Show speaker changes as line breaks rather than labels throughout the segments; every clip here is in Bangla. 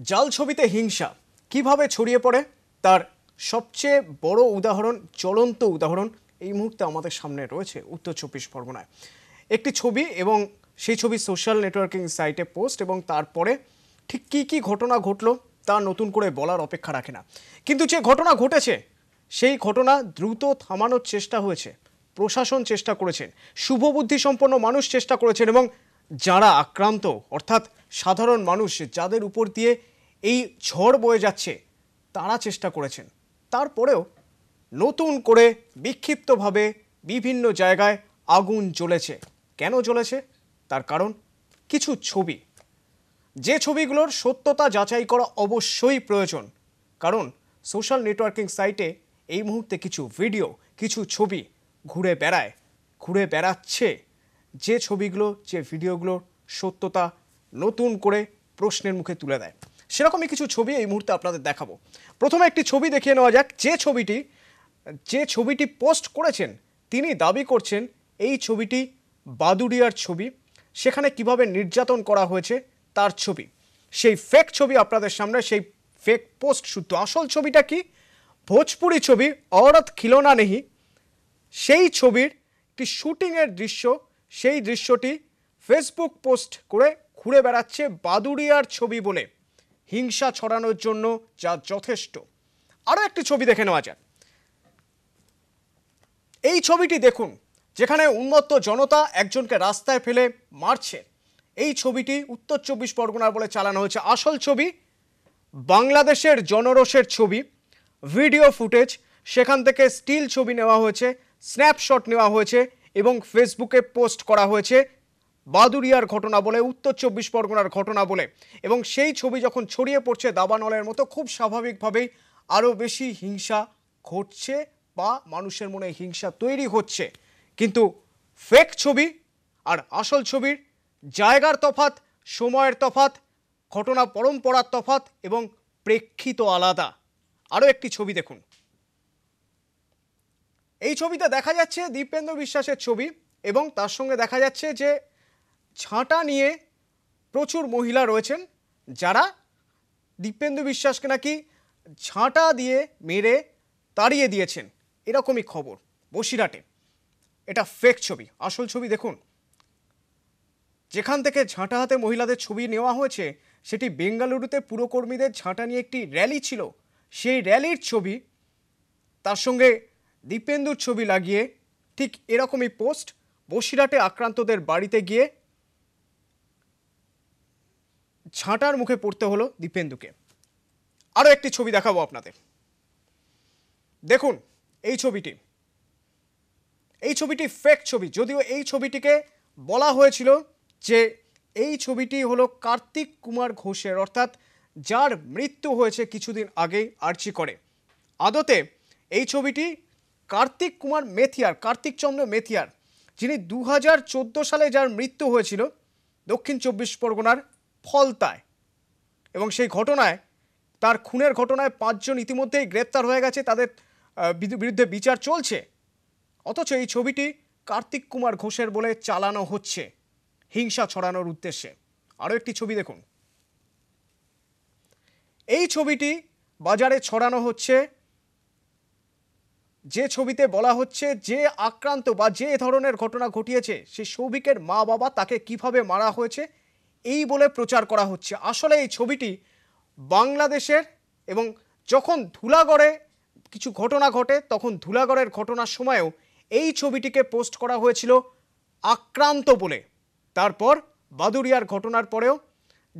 জাল ছবিতে হিংসা কিভাবে ছড়িয়ে পড়ে তার সবচেয়ে বড় উদাহরণ, জ্বলন্ত উদাহরণ এই মুহূর্তে আমাদের সামনে রয়েছে উত্তর চব্বিশ পরগনায়। একটি ছবি এবং সেই ছবি সোশ্যাল নেটওয়ার্কিং সাইটে পোস্ট এবং তারপরে ঠিক কী ঘটনা ঘটলো তা নতুন করে বলার অপেক্ষা রাখে না। কিন্তু যে ঘটনা ঘটেছে সেই ঘটনা দ্রুত থামানোর চেষ্টা হয়েছে, প্রশাসন চেষ্টা করেছেন, শুভবুদ্ধি সম্পন্ন মানুষ চেষ্টা করেছেন এবং যারা আক্রান্ত অর্থাৎ সাধারণ মানুষ যাদের উপর দিয়ে এই ঝড় বয়ে যাচ্ছে তারা চেষ্টা করেছেন। তারপরেও নতুন করে বিক্ষিপ্তভাবে বিভিন্ন জায়গায় আগুন জ্বলেছে। কেন জ্বলেছে? তার কারণ কিছু ছবি, যে ছবিগুলোর সত্যতা যাচাই করা অবশ্যই প্রয়োজন। কারণ সোশ্যাল নেটওয়ার্কিং সাইটে এই মুহূর্তে কিছু ভিডিও, কিছু ছবি ঘুরে বেড়াচ্ছে, যে ছবিগুলো, যে ভিডিওগুলোর সত্যতা নতুন করে প্রশ্নের মুখে তুলে দেয়। সেরকমই কিছু ছবি এই মুহূর্তে আপনাদের দেখাবো। প্রথমে একটি ছবি দেখিয়ে নেওয়া যাক। যে ছবিটি পোস্ট করেছেন তিনি দাবি করছেন এই ছবিটি বাদুড়িয়ার ছবি, সেখানে কিভাবে নির্যাতন করা হয়েছে তার ছবি। সেই ফেক ছবি আপনাদের সামনে, সেই ফেক পোস্ট শুদ্ধ। আসল ছবিটা কি? ভোজপুরি ছবি औरत खिलौना नहीं, সেই ছবির একটি শুটিংয়ের দৃশ্য। সেই দৃশ্যটি ফেসবুক পোস্ট করে ঘুরে বেড়াচ্ছে বাদুড়িয়ার ছবি বলে, হিংসা ছড়ানোর জন্য যা যথেষ্ট। আরও একটি ছবি দেখে নেওয়া যাক। এই ছবিটি দেখুন, যেখানে উন্মত্ত জনতা একজনকে রাস্তায় ফেলে মারছে। এই ছবিটি উত্তর চব্বিশ পরগনার বলে চালানো হয়েছে। আসল ছবি বাংলাদেশের জনরোষের ছবি, ভিডিও ফুটেজ, সেখান থেকে স্টিল ছবি নেওয়া হয়েছে, স্ন্যাপশট নেওয়া হয়েছে এবং ফেসবুকে পোস্ট করা হয়েছে বাদুড়িয়ার ঘটনা বলে, উত্তর চব্বিশ পরগনার ঘটনা বলে। এবং সেই ছবি যখন ছড়িয়ে পড়ছে দাবানলের মতো, খুব স্বাভাবিকভাবেই আরও বেশি হিংসা ঘটছে বা মানুষের মনে হিংসা তৈরি হচ্ছে। কিন্তু ফেক ছবি আর আসল ছবির জায়গার তফাৎ, সময়ের তফাৎ, ঘটনা পরম্পরার তফাৎ এবং প্রেক্ষিত আলাদা। আরও একটি ছবি দেখুন। এই ছবিতে দেখা যাচ্ছে দীপেন্দ্র বিশ্বাসের ছবি এবং তার সঙ্গে দেখা যাচ্ছে যে ঝাঁটা নিয়ে প্রচুর মহিলা রয়েছেন যারা দীপেন্দ্র বিশ্বাসকে নাকি ঝাঁটা দিয়ে মেরে তাড়িয়ে দিয়েছেন, এরকমই খবর বসিরহাটে। এটা ফেক ছবি। আসল ছবি দেখুন। যেখান থেকে ঝাঁটা হাতে মহিলাদের ছবি নেওয়া হয়েছে সেটি বেঙ্গালুরুতে পুরকর্মীদের ঝাঁটা নিয়ে একটি র্যালি ছিল, সেই র্যালির ছবি, তার সঙ্গে দীপেন্দুর ছবি লাগিয়ে ঠিক এরকমই পোস্ট। বসিরহাটে আক্রান্তদের বাড়িতে গিয়ে ঝাঁটার মুখে পড়তে হলো দীপেন্দুকে। আরও একটি ছবি দেখাবো আপনাদের। দেখুন এই ছবিটি ফেক ছবি। যদিও এই ছবিটিকে বলা হয়েছিল যে এই ছবিটি হলো কার্তিক কুমার ঘোষের, অর্থাৎ যার মৃত্যু হয়েছে কিছুদিন আগেই আর্জি করে। আদতে এই ছবিটি কার্তিক চন্দ্র মেথিয়ার, যিনি 2014 সালে যার মৃত্যু হয়েছিল দক্ষিণ চব্বিশ পরগনার ফলতায়। এবং সেই ঘটনায়, তার খুনের ঘটনায় 5 জন ইতিমধ্যেই গ্রেপ্তার হয়ে গেছে, তাদের বিরুদ্ধে বিচার চলছে। অথচ এই ছবিটি কার্তিক কুমার ঘোষের বলে চালানো হচ্ছে হিংসা ছড়ানোর উদ্দেশ্যে। আরও একটি ছবি দেখুন। এই ছবিটি বাজারে ছড়ানো হচ্ছে, যে ছবিতে বলা হচ্ছে যে আক্রান্ত বা যে ধরনের ঘটনা ঘটিয়েছে সে সৌভিকের মা বাবা, তাকে কিভাবে মারা হয়েছে এই বলে প্রচার করা হচ্ছে। আসলে এই ছবিটি বাংলাদেশের, এবং যখন ধুলাগড়ে কিছু ঘটনা ঘটে তখন ধুলাগড়ের ঘটনার সময়ও এই ছবিটিকে পোস্ট করা হয়েছিল আক্রান্ত বলে। তারপর বাদুড়িয়ার ঘটনার পরেও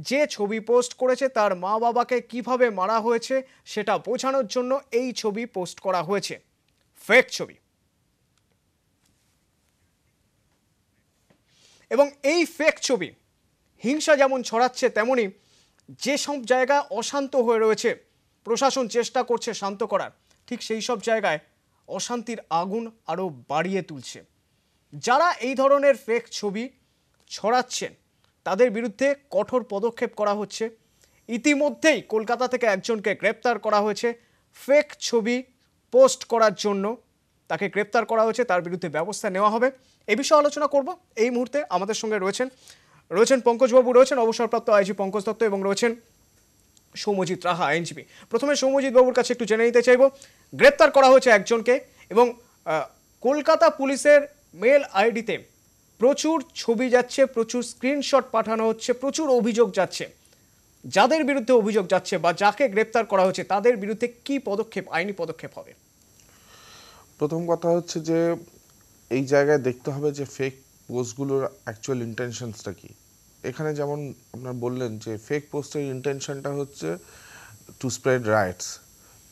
যে ছবি পোস্ট করেছে তার মা বাবাকে কিভাবে মারা হয়েছে সেটা বোঝানোর জন্য এই ছবি পোস্ট করা হয়েছে, ফেক ছবি। এবং এই ফেক ছবি হিংসা যেমন ছড়াচ্ছে, তেমনি যেসব জায়গায় অশান্ত হয়ে রয়েছে প্রশাসন চেষ্টা করছে শান্ত করার, ঠিক সেই সব জায়গায় অশান্তির আগুন আরও বাড়িয়ে তুলছে। যারা এই ধরনের ফেক ছবি ছড়াচ্ছেন তাদের বিরুদ্ধে কঠোর পদক্ষেপ করা হচ্ছে। ইতিমধ্যেই কলকাতা থেকে একজনকে গ্রেপ্তার করা হয়েছে ফেক ছবি পোস্ট করার জন্য, তাকে গ্রেপ্তার করা হয়েছে, তার বিরুদ্ধে ব্যবস্থা নেওয়া হবে। এই বিষয়ে আলোচনা করব এই মুহূর্তে। আমাদের সঙ্গে রয়েছেন পঙ্কজবাবু, রয়েছেন অবসরপ্রাপ্ত আইজি পঙ্কজ দত্ত এবং রয়েছেন সৌম্যজিৎ রাহা, আইনজীবী। প্রথমে সৌম্যজিৎ বাবুর কাছে একটু জেনে নিতে চাইব, গ্রেপ্তার করা হয়েছে একজনকে এবং কলকাতা পুলিশের মেল আইডিতে প্রচুর ছবি যাচ্ছে, প্রচুর স্ক্রিনশট পাঠানো হচ্ছে, প্রচুর অভিযোগ যাচ্ছে। যাদের বিরুদ্ধে অভিযোগ যাচ্ছে বা যাকে গ্রেপ্তার করা হয়েছে তাদের বিরুদ্ধে কি পদক্ষেপ, আইনি পদক্ষেপ হবে?
প্রথম কথা হচ্ছে যে এই জায়গায় দেখতে হবে যে ফেক পোস্টগুলোর অ্যাকচুয়াল ইন্টেনশনসটা কি। এখানে যেমন আপনার বললেন যে ফেক পোস্টের ইন্টেনশনটা হচ্ছে টু স্প্রেড রাইটস,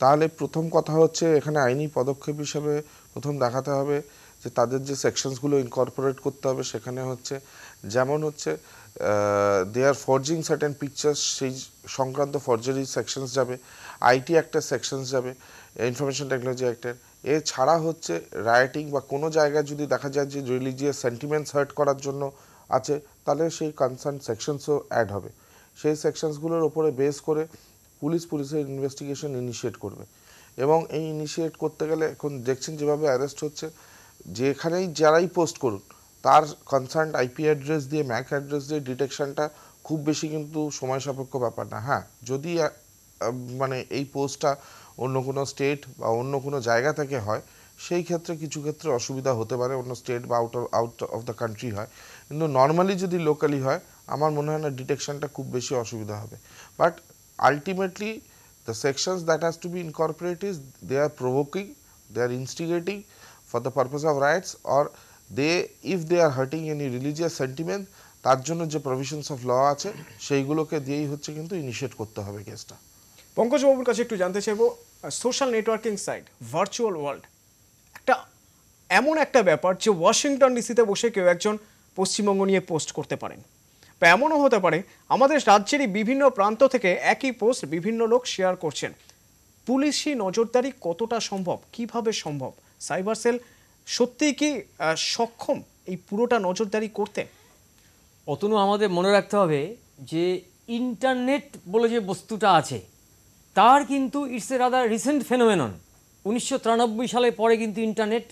তাহলে প্রথম কথা হচ্ছে এখানে আইনি পদক্ষেপ হিসাবে প্রথম দেখাতে হবে যে তাদের যে সেকশনসগুলো ইনকর্পোরেট করতে হবে সেখানে হচ্ছে যেমন হচ্ছে দে আর ফরজিং সার্টেন পিকচার্স, সেই সংক্রান্ত ফরজারি সেকশনস যাবে, আইটি একটা সেকশনস যাবে, ইনফরমেশন টেকনোলজি অ্যাক্টের। এছাড়া হচ্ছে রাইটিং বা কোনো জায়গায় যদি দেখা যায় যে রিলিজিয়াস সেন্টিমেন্টস হার্ট করার জন্য আছে তাহলে সেই কনসার্ন সেকশনসও অ্যাড হবে। সেই সেকশনসগুলোর ওপরে বেস করে পুলিশের ইনভেস্টিগেশন ইনিশিয়েট করবে। এবং এই ইনিশিয়েট করতে গেলে এখন দেখছেন যেভাবে অ্যারেস্ট হচ্ছে, যেখানেই যারাই পোস্ট করুন তার কনসার্ন আইপি অ্যাড্রেস দিয়ে, ম্যাক অ্যাড্রেস দিয়ে ডিটেকশনটা খুব বেশি কিন্তু সময় সাপেক্ষ ব্যাপার না। হ্যাঁ, যদি মানে এই পোস্টটা অন্য কোনো স্টেট বা অন্য কোনো জায়গা থেকে হয় সেই ক্ষেত্রে কিছু ক্ষেত্রে অসুবিধা হতে পারে, অন্য স্টেট বা আউট অফ দ্য কান্ট্রি হয়। কিন্তু নর্মালি যদি লোকালি হয় আমার মনে হয় না ডিটেকশনটা খুব বেশি অসুবিধা হবে। But ultimately the sections that has to be incorporated is they are provoking, they are instigating for the purpose of riots, or they if they are hurting any religious sentiment তার জন্য যে প্রভিশনস অফ ল আছে সেইগুলোকে দিয়েই হচ্ছে কিন্তু ইনিশিয়েট করতে হবে কেসটা।
পঙ্কজ বাবুর কাছে একটু জানতে চাইবো, social networking site, virtual world একটা এমন একটা ব্যাপার যে ওয়াশিংটন ডিসিতে বসে কেউ একজন পশ্চিমবঙ্গ নিয়ে পোস্ট করতে পারেন, বা এমনও হতে পারে আমাদের রাজ্যেরই বিভিন্ন প্রান্ত থেকে একই পোস্ট বিভিন্ন লোক শেয়ার করছেন। পুলিশি নজরদারি কতটা সম্ভব, কিভাবে সম্ভব? সাইবার সেল সত্যিই কি সক্ষম এই পুরোটা নজরদারি করতে?
অতনু, আমাদের মনে রাখতে হবে যে ইন্টারনেট বলে যে বস্তুটা আছে তার কিন্তু it's a rather recent phenomenon. 1993 সালের পরে কিন্তু ইন্টারনেট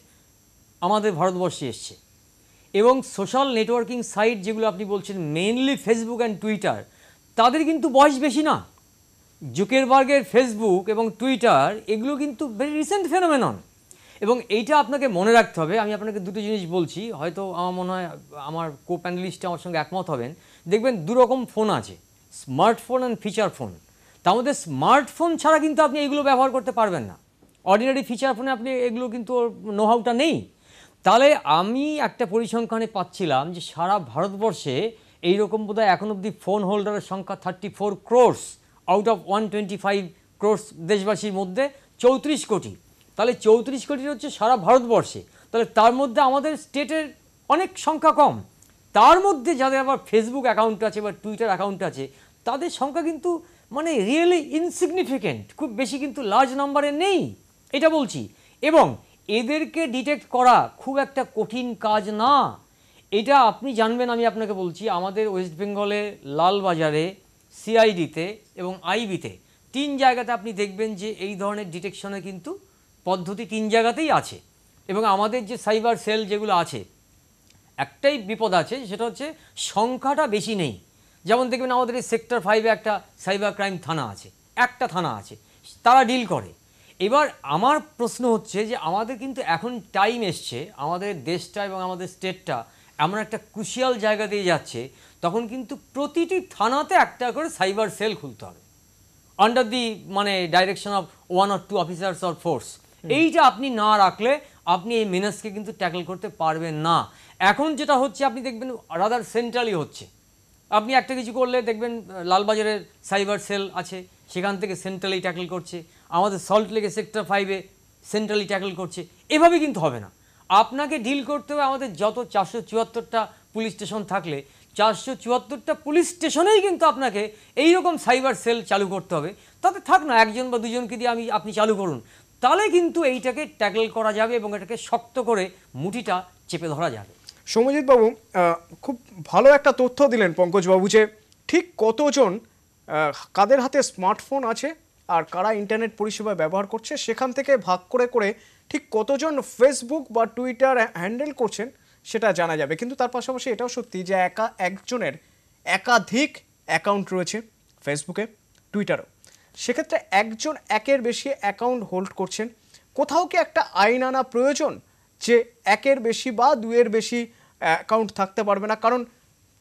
আমাদের ভারতবর্ষে এসছে এবং সোশ্যাল নেটওয়ার্কিং সাইট যেগুলো আপনি বলছেন মেইনলি ফেসবুক অ্যান্ড টুইটার, তাদের কিন্তু বয়স বেশি না। জুকেরবার্গের ফেসবুক এবং টুইটার এগুলো কিন্তু ভেরি রিসেন্ট ফেনোমেনন এবং এইটা আপনাকে মনে রাখতে হবে। আমি আপনাকে দুটো জিনিস বলছি, হয়তো আমার মনে হয় আমার কো প্যানেলিস্ট আমার সঙ্গে একমত হবেন। দেখবেন দুরকম ফোন আছে, স্মার্টফোন অ্যান্ড ফিচার ফোন। তার মধ্যে স্মার্টফোন ছাড়া কিন্তু আপনি এগুলো ব্যবহার করতে পারবেন না। অর্ডিনারি ফিচার ফোনে আপনি এগুলো কিন্তু নোহাউটা নেই। তাহলে আমি একটা পরিসংখ্যানে পাচ্ছিলাম যে সারা ভারতবর্ষে এইরকম বোধহয় এখন অবধি ফোন হোল্ডারের সংখ্যা 34 ক্রোর্স আউট অফ 125 ক্রোর্স দেশবাসীর মধ্যে 34 কোটি। তাহলে 34 কোটির হচ্ছে সারা ভারতবর্ষে, তাহলে তার মধ্যে আমাদের স্টেটের অনেক সংখ্যা কম। তার মধ্যে যাদের আবার ফেসবুক অ্যাকাউন্ট আছে বা টুইটার অ্যাকাউন্ট আছে তাদের সংখ্যা কিন্তু মানে রিয়েলি ইনসিগনিফিকেন্ট, খুব বেশি কিন্তু লার্জ নাম্বারে নেই, এটা বলছি। এবং এদেরকে ডিটেক্ট করা খুব একটা কঠিন কাজ না। এটা আপনি জানবেন, আমি আপনাকে বলছি, আমাদের ওয়েস্ট বেঙ্গলে লালবাজারে, সিআইডিতে এবং আইবিতে 3 জায়গাতে আপনি দেখবেন যে এই ধরনের ডিটেকশনের কিন্তু পদ্ধতি 3 জায়গাতেই আছে। এবং আমাদের যে সাইবার সেল যেগুলো আছে, একটাই বিপদ আছে, সেটা হচ্ছে সংখ্যাটা বেশি নেই। যেমন দেখবেন আমাদের এই সেক্টর 5-এ একটা সাইবার ক্রাইম থানা আছে, একটা থানা আছে, তারা ডিল করে। এবার আমার প্রশ্ন হচ্ছে যে আমাদের কিন্তু এখন টাইম এসছে, আমাদের দেশটা এবং আমাদের স্টেটটা এমন একটা ক্রুশিয়াল জায়গা দিয়ে যাচ্ছে, তখন কিন্তু প্রতিটি থানাতে একটা করে সাইবার সেল খুলতে হবে আন্ডার দি মানে direction of 1 or 2 officers or force. এইটা আপনি না রাখলে আপনি এই মেনাসকে কিন্তু ট্যাকল করতে পারবেন না। এখন যেটা হচ্ছে আপনি দেখবেন রাদার সেন্ট্রালি হচ্ছে। আপনি একটা কিছু করলে দেখবেন লালবাজারের সাইবার সেল আছে, সেখান থেকে সেন্ট্রালি ট্যাকল করছে, আমাদের সল্ট লেকে সেক্টর 5-এ সেন্ট্রালি ট্যাকল করছে। এভাবে কিন্তু হবে না, আপনাকে ডিল করতে হবে আমাদের যত 474টা পুলিশ স্টেশন থাকলে 474টা পুলিশ স্টেশনেই কিন্তু আপনাকে এইরকম সাইবার সেল চালু করতে হবে। তাতে থাক না 1জন বা 2জনকে দিয়ে আপনি চালু করুন, তাহলে কিন্তু এইটাকে ট্যাকল করা যাবে এবং এটাকে শক্ত করে মুঠিটা চেপে ধরা যাবে।
সৌম্যজিৎ বাবু, খুব ভালো একটা তথ্য দিলেন পঙ্কজ বাবু, যে ঠিক কতজন কাদের হাতে স্মার্টফোন আছে আর কারা ইন্টারনেট পরিষেবা ব্যবহার করছে, সেখান থেকে ভাগ করে করে ঠিক কতজন ফেসবুক বা টুইটার হ্যান্ডেল করছেন সেটা জানা যাবে। কিন্তু তার পাশাপাশি এটাও সত্যি যে একজনের একাধিক অ্যাকাউন্ট রয়েছে ফেসবুকে, টুইটারও। সেক্ষেত্রে একজন একের বেশি অ্যাকাউন্ট হোল্ড করছেন, কোথাও কি একটা আইন আনা প্রয়োজন যে একের বেশি বা দুইয়ের বেশি অ্যাকাউন্ট থাকতে পারবে না? কারণ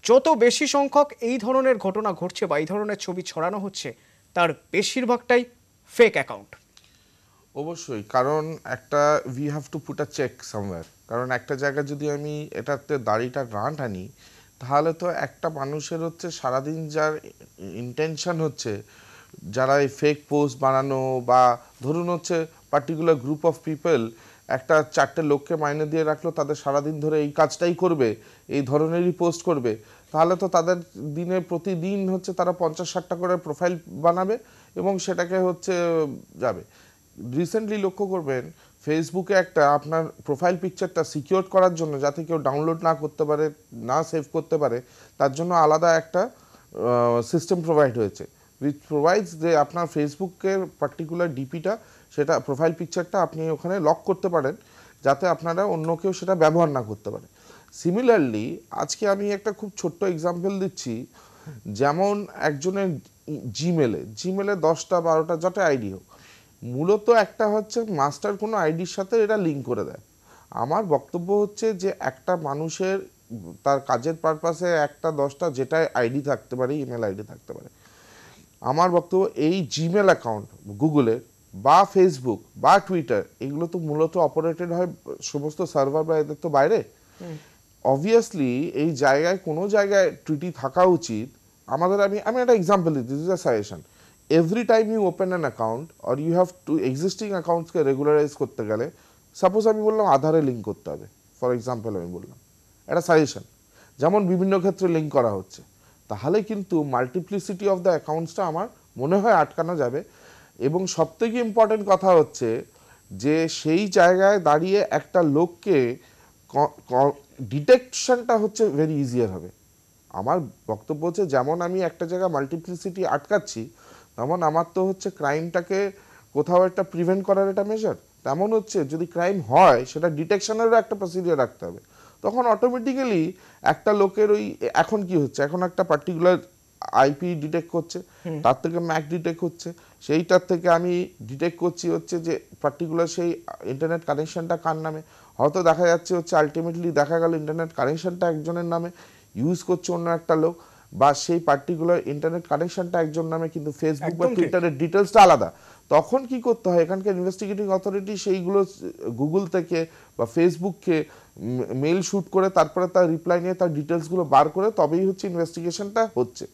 যত বেশি সংখ্যক এই ধরনের ঘটনা ঘটছে বা এই ধরনের ছবি ছড়ানো হচ্ছে, তার বেশিরভাগটাই ফেক অ্যাকাউন্ট।
অবশ্যই, কারণ একটা we have to put a check somewhere. কারণ একটা জায়গায় যদি আমি এটাতে দাড়িটা না টানি, তাহলে তো একটা মানুষের হচ্ছে সারাদিন যার ইন্টেনশন হচ্ছে, যারা এই ফেক পোস্ট বানানো, বা ধরুন হচ্ছে পার্টিকুলার গ্রুপ অফ পিপল একটা 4টে লোককে মাইনে দিয়ে রাখলো, তাদের সারাদিন ধরে এই কাজটাই করবে, এই ধরনেরই পোস্ট করবে, তাহলে তো তাদের প্রতিদিন হচ্ছে তারা 50-60টা করে প্রোফাইল বানাবে এবং সেটাকে হচ্ছে যাবে। রিসেন্টলি লক্ষ্য করবেন ফেসবুকে একটা আপনার প্রোফাইল পিকচারটা সিকিউর করার জন্য, যাতে কেউ ডাউনলোড না করতে পারে, না সেভ করতে পারে, তার জন্য আলাদা একটা সিস্টেম প্রোভাইড হয়েছে, উইচ প্রোভাইডস যে আপনার ফেসবুকের পার্টিকুলার ডিপিটা, সেটা প্রোফাইল পিকচারটা আপনি ওখানে লক করতে পারেন, যাতে আপনারা অন্য কেউ সেটা ব্যবহার না করতে পারে। সিমিলারলি আজকে আমি একটা খুব ছোট্ট এক্সাম্পল দিচ্ছি, যেমন একজনের জিমেলে 10টা 12টা যত আইডি হোক, মূলত একটা হচ্ছে মাস্টার কোনো আইডির সাথে এটা লিঙ্ক করে দেয়। আমার বক্তব্য হচ্ছে যে একটা মানুষের তার কাজের পারপাসে একটা 10টা যেটা আইডি থাকতে পারে, ইমেল আইডি থাকতে পারে। আমার বক্তব্য এই জিমেল অ্যাকাউন্ট গুগলের বা ফেসবুক বা টুইটার, এগুলো তো মূলত অপারেটেড হয় সমস্ত সার্ভার বা এদের তো বাইরে। অবভিয়াসলি এই জায়গায় কোনো জায়গায় ট্রিটি থাকা উচিত আমাদের। আমি একটা এক্সাম্পল দিই, this is a suggestion. Every time you open an account or you have to existing অ্যাকাউন্টসকে রেগুলারাইজ করতে গেলে, সাপোজ আমি বললাম আধারে লিঙ্ক করতে হবে, ফর এক্সাম্পল আমি বললাম একটা সাজেশন, যেমন বিভিন্ন ক্ষেত্রে লিঙ্ক করা হচ্ছে, তাহলে কিন্তু মাল্টিপ্লিসিটি অফ দ্য অ্যাকাউন্টসটা আমার মনে হয় আটকানো যাবে। এবং সবথেকে ইম্পর্টেন্ট কথা হচ্ছে যে সেই জায়গায় দাঁড়িয়ে একটা লোককে ডিটেকশনটা হচ্ছে ভেরি ইজিয়ার হবে। আমার বক্তব্য হচ্ছে যেমন আমি একটা জায়গায় মাল্টিপ্লিসিটি আটকাচ্ছি, তেমন আমার তো হচ্ছে ক্রাইমটাকে কোথাও একটা প্রিভেন্ট করার একটা মেজার, তেমন হচ্ছে যদি ক্রাইম হয় সেটা ডিটেকশনেরও একটা প্রসিডিওর রাখতে হবে। তখন অটোমেটিক্যালি একটা লোকের ওই এখন কি হচ্ছে, এখন একটা পার্টিকুলার আইপি ডিটেক্ট করছে, তার থেকে ম্যাক ডিটেক্ট হচ্ছে, সেইটার থেকে আমি ডিটেক্ট করছি হচ্ছে যে পার্টিকুলার সেই ইন্টারনেট কানেকশনটা কার নামে। হয়তো দেখা যাচ্ছে হচ্ছে আলটিমেটলি দেখা গেল ইন্টারনেট কানেকশনটা একজনের নামে, ইউজ করছে অন্য একটা লোক, বা সেই পার্টিকুলার ইন্টারনেট কানেকশনটা একজন নামে, কিন্তু ফেসবুক বা টুইটারের ডিটেলসটা আলাদা। তখন কি করতে হয়, এখানকার ইনভেস্টিগেটিং অথরিটি সেইগুলো গুগল থেকে বা ফেসবুককে মেল শ্যুট করে তারপরে তার রিপ্লাই নিয়ে তার ডিটেলসগুলো বার করে তবেই হচ্ছে ইনভেস্টিগেশনটা হচ্ছে।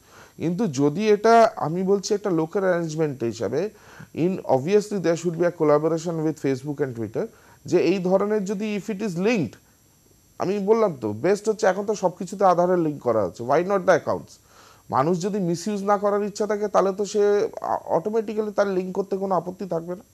কিন্তু যদি এটা আমি বলছি একটা লোকাল অ্যারেঞ্জমেন্ট হিসাবে, obviously there should be a collaboration with Facebook and Twitter, যে এই ধরনের যদি ইফ ইট ইজ লিঙ্কড, আমি বললাম তো বেস্ট হচ্ছে এখন তো সব কিছুতে আধারের লিঙ্ক করা হচ্ছে, ওয়াই নট দ্য অ্যাকাউন্টস। মানুষ যদি মিসইউজ না করার ইচ্ছা থাকে তাহলে তো সে অটোমেটিক্যালি তার লিঙ্ক করতে কোনো আপত্তি থাকবে না।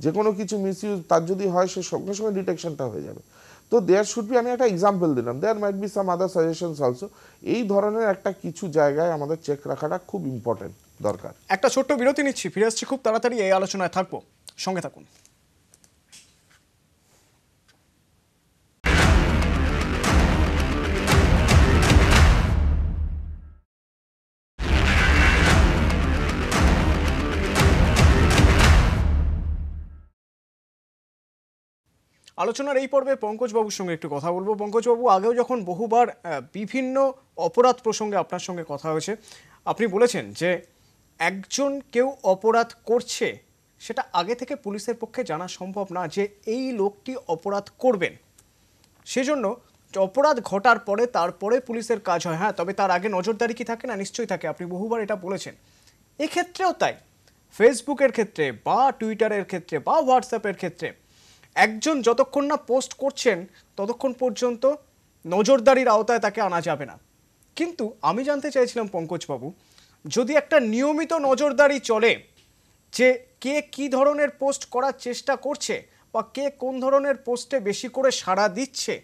যে কোনো কিছু মিসইউজ তার যদি হয় সে সঙ্গে সঙ্গে ডিটেকশনটা হয়ে যাবে। তো দেয়ার শুড বি, আমি একটা এক্সাম্পল দিলাম, there might be some other suggestions also. এই ধরনের একটা কিছু জায়গায় আমাদের চেক রাখাটা খুব ইম্পর্টেন্ট দরকার।
একটা ছোট্ট বিরতি নিচ্ছি, ফিরে আসছি খুব তাড়াতাড়ি, এই আলোচনায় থাকবো, সঙ্গে থাকুন। আলোচনার এই পর্বে পঙ্কজবাবুর সঙ্গে একটু কথা বলবো। পঙ্কজবাবু, আগেও যখন বহুবার বিভিন্ন অপরাধ প্রসঙ্গে আপনার সঙ্গে কথা হয়েছে, আপনি বলেছেন যে একজন কেউ অপরাধ করছে সেটা আগে থেকে পুলিশের পক্ষে জানা সম্ভব না যে এই লোকটি অপরাধ করবেন, সেজন্য অপরাধ ঘটার পরে তারপরে পুলিশের কাজ হয়। হ্যাঁ, তবে তার আগে নজরদারি কি থাকে না? নিশ্চয়ই থাকে, আপনি বহুবার এটা বলেছেন। এক্ষেত্রেও তাই, ফেসবুকের ক্ষেত্রে বা টুইটারের ক্ষেত্রে বা হোয়াটসঅ্যাপের ক্ষেত্রে একজন যতক্ষণ না পোস্ট করছেন ততক্ষণ পর্যন্ত নজরদারির আওতায় তাকে আনা যাবে না। কিন্তু আমি জানতে চাইছিলাম পঙ্কজবাবু, যদি একটা নিয়মিত নজরদারি চলে যে কে কী ধরনের পোস্ট করার চেষ্টা করছে বা কে কোন ধরনের পোস্টে বেশি করে সাড়া দিচ্ছে,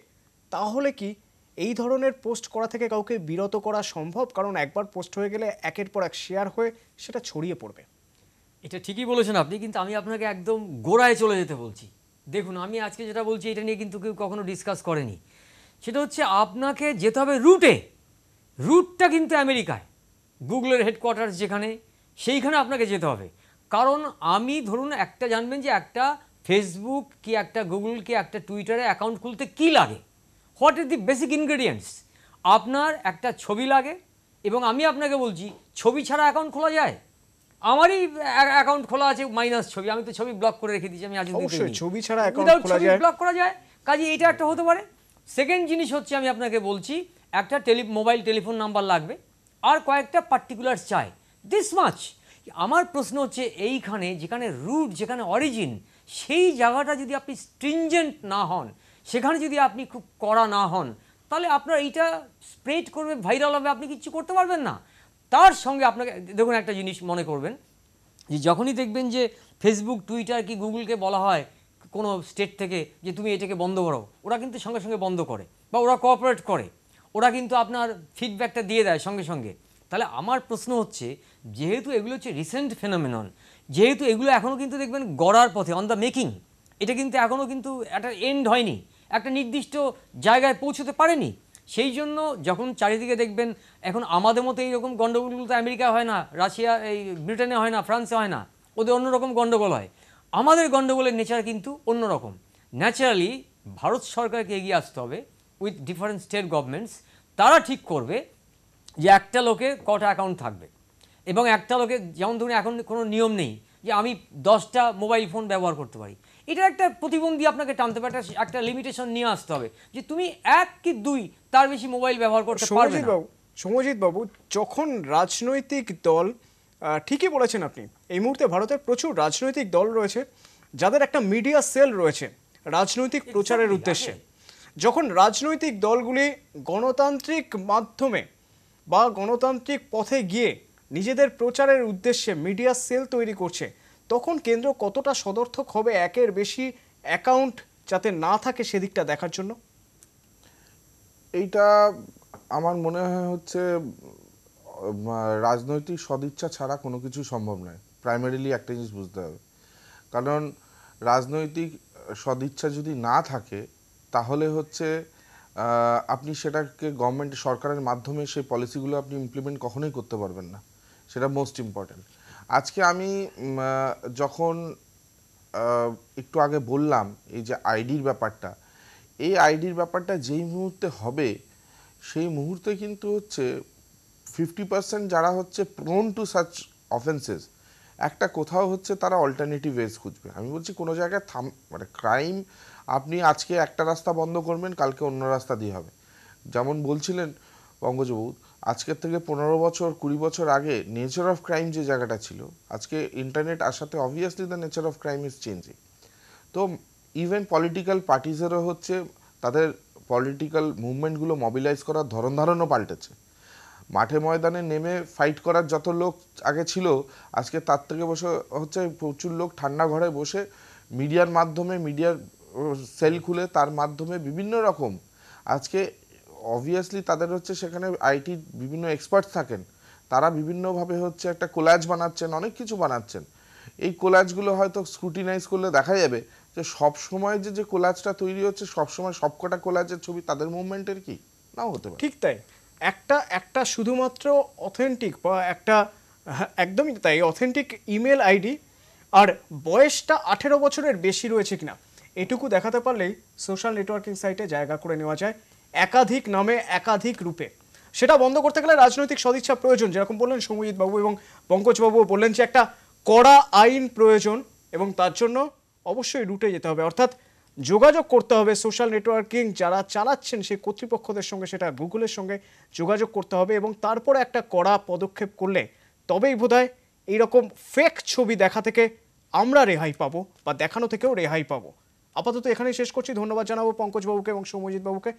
তাহলে কি এই ধরনের পোস্ট করা থেকে কাউকে বিরত করা সম্ভব? কারণ একবার পোস্ট হয়ে গেলে একের পর এক শেয়ার হয়ে সেটা ছড়িয়ে পড়বে।
এটা ঠিকই বলেছেন আপনি, কিন্তু আমি আপনাকে একদম গোড়ায় চলে যেতে বলছি। দেখুন, আমি আজকে যেটা বলছি এটা নিয়ে কিন্তু কেউ কখনো ডিসকাস করেনি। সেটা হচ্ছে আপনাকে যেতে হবে রুটটা কিন্তু আমেরিকায়, গুগলের হেডকোয়ার্টার যেখানে, সেইখানে আপনাকে যেতে হবে। কারণ আমি ধরুন একটা জানবেন যে একটা ফেসবুক কি একটা গুগল কি একটা টুইটারে অ্যাকাউন্ট খুলতে কি লাগে, what is the basic ingredients. আপনার একটা ছবি লাগে, এবং আমি আপনাকে বলছি ছবি ছাড়া অ্যাকাউন্ট খোলা যায়? আমারই অ্যাকাউন্ট খোলা আছে মাইনাস ছবি, আমি তো ছবি ব্লক করে রেখে দিয়েছি, আমি আজ
অবশ্যই ছবি ছাড়া অ্যাকাউন্ট খোলা যায়,
ব্লক করা যায়, কাজে এটা একটা হতে পারে। সেকেন্ড জিনিস হচ্ছে আমি আপনাকে বলছি একটা মোবাইল টেলিফোন নাম্বার লাগবে আর কয়েকটা পার্টিকুলার চাই, দিস মাচ। আমার প্রশ্ন হচ্ছে এইখানে যেখানে রুট যেখানে অরিজিন সেই জায়গাটা যদি আপনি স্ট্রিনজেন্ট না হন, সেখানে যদি আপনি খুব কড়া না হন, তাহলে আপনার এইটা স্প্রেড করবে, ভাইরাল হবে, আপনি কিচ্ছু করতে পারবেন না। তার সঙ্গে আপনাকে দেখুন একটা জিনিস মনে করবেন যে যখনই দেখবেন যে ফেসবুক টুইটার কি গুগলকে বলা হয় কোনো স্টেট থেকে যে তুমি এটাকে বন্ধ করো, ওরা কিন্তু সঙ্গে সঙ্গে বন্ধ করে, বা ওরা কোঅপারেট করে, ওরা কিন্তু আপনার ফিডব্যাকটা দিয়ে দেয় সঙ্গে সঙ্গে। তাহলে আমার প্রশ্ন হচ্ছে যেহেতু এগুলো হচ্ছে রিসেন্ট ফেনোমেনন, যেহেতু এগুলো এখনও কিন্তু দেখবেন গড়ার পথে, অন দ্য মেকিং, এটা কিন্তু এখনও কিন্তু একটা এন্ড হয়নি, একটা নির্দিষ্ট জায়গায় পৌঁছতে পারেনি, সেই জন্য যখন চারিদিকে দেখবেন এখন আমাদের মতো এইরকম গণ্ডগোলগুলো তো আমেরিকায় হয় না, রাশিয়া এই ব্রিটেনে হয় না, ফ্রান্সে হয় না, ওদের অন্যরকম গণ্ডগোল হয়। আমাদের গণ্ডগোলের নেচার কিন্তু অন্যরকম। ন্যাচারালি ভারত সরকারকে এগিয়ে আসতে হবে উইথ ডিফারেন্ট স্টেট গভর্নমেন্টস, তারা ঠিক করবে যে একটা লোকের কটা অ্যাকাউন্ট থাকবে, এবং একটা লোকের যেমন ধরুন এখন কোনো নিয়ম নেই যে আমি 10টা মোবাইল ফোন ব্যবহার করতে পারি, এটা একটা প্রতিবন্ধী আপনাকে টানতে হবে, একটা লিমিটেশন নিয়ে আসতে হবে যে তুমি 1 কি 2 তার বেশি মোবাইল ব্যবহার করতে পারবে না।
সৌম্যজিৎ বাবু, যখন রাজনৈতিক দল, ঠিকই বলেছেন আপনি, এই মুহূর্তে ভারতের প্রচুর রাজনৈতিক দল রয়েছে যাদের একটা মিডিয়া সেল রয়েছে রাজনৈতিক প্রচারের উদ্দেশ্যে। যখন রাজনৈতিক দলগুলি গণতান্ত্রিক মাধ্যমে বা গণতান্ত্রিক পথে গিয়ে নিজেদের প্রচারের উদ্দেশ্যে মিডিয়া সেল তৈরি করছে, তখন কেন্দ্র কতটা সদর্থক হবে একের বেশি অ্যাকাউন্ট যাতে না থাকে সেদিকটা দেখার জন্য?
এইটা আমার মনে হয় হচ্ছে রাজনৈতিক সদিচ্ছা ছাড়া কোনো কিছু সম্ভব নয়। প্রাইমারিলি একটা জিনিস বুঝতে হবে, কারণ রাজনৈতিক সদিচ্ছা যদি না থাকে তাহলে হচ্ছে আপনি সেটাকে গভর্নমেন্ট সরকারের মাধ্যমে সেই পলিসিগুলো আপনি ইমপ্লিমেন্ট কখনোই করতে পারবেন না, সেটা মোস্ট ইম্পর্ট্যান্ট। আজকে আমি যখন একটু আগে বললাম এই যে আইডির ব্যাপারটা, এই আইডির ব্যাপারটা যেই মুহূর্তে হবে সেই মুহূর্তে কিন্তু হচ্ছে 50% যারা হচ্ছে প্রোন টু সাচ অফেন্সেস, একটা কোথাও হচ্ছে তারা অল্টারনেটিভ ওয়েজ খুঁজবে। আমি বলছি কোনো জায়গায় মানে ক্রাইম আপনি আজকে একটা রাস্তা বন্ধ করবেন, কালকে অন্য রাস্তা দিয়ে হবে। যেমন বলছিলেন পঙ্কজবাবু, আজকের থেকে 15 বছর 20 বছর আগে নেচার অফ ক্রাইম যে জায়গাটা ছিল, আজকে ইন্টারনেট আসাতে obviously the nature of crime is changing. তো ইভেন পলিটিক্যাল পার্টিসেরও হচ্ছে তাদের পলিটিক্যাল মুভমেন্টগুলো মোবিলাইজ করার ধরন ধারণও পাল্টেছে। মাঠে ময়দানে নেমে ফাইট করার যত লোক আগে ছিল, আজকে তার থেকে বসে হচ্ছে প্রচুর লোক ঠান্ডা ঘরে বসে মিডিয়ার মাধ্যমে, মিডিয়ার সেল খুলে তার মাধ্যমে বিভিন্ন রকম, আজকে অবভিয়াসলি তাদের হচ্ছে সেখানে আইটি বিভিন্ন এক্সপার্টস থাকেন, তারা বিভিন্নভাবে হচ্ছে একটা কোলাজ বানাচ্ছেন, অনেক কিছু বানাচ্ছেন। এই কোলাজগুলো হয়তো স্ক্রুটিনাইজ করলে দেখা যাবে যে সব সময় যে কোলাজটা তৈরি হচ্ছে সবসময় সবকটা কোলাজের ছবি তাদের মুভমেন্টের কি নাও হতে পারে।
ঠিক তাই, একটা শুধুমাত্র অথেন্টিক বা একটা, একদমই তাই, অথেন্টিক ইমেল আইডি আর বয়সটা 18 বছরের বেশি রয়েছে কিনা এটুকু দেখাতে পারলেই সোশ্যাল নেটওয়ার্কিং সাইটে জায়গা করে নেওয়া যায় একাধিক নামে একাধিক রূপে। সেটা বন্ধ করতে গেলে রাজনৈতিক সদিচ্ছা প্রয়োজন, যেরকম বললেন সৌম্যজিৎ বাবু এবং পঙ্কজবাবুও বললেন যে একটা কড়া আইন প্রয়োজন, এবং তার জন্য অবশ্যই রুটে যেতে হবে, অর্থাৎ যোগাযোগ করতে হবে সোশ্যাল নেটওয়ার্কিং যারা চালাচ্ছেন সেই কর্তৃপক্ষদের সঙ্গে, সেটা গুগলের সঙ্গে যোগাযোগ করতে হবে, এবং তারপরে একটা কড়া পদক্ষেপ করলে তবেই বোধহয় এইরকম ফেক ছবি দেখা থেকে আমরা রেহাই পাবো বা দেখানো থেকেও রেহাই পাবো। আপাতত এখানেই শেষ করছি। ধন্যবাদ জানাবো পঙ্কজবাবুকে এবং সৌম্যজিৎ বাবুকে।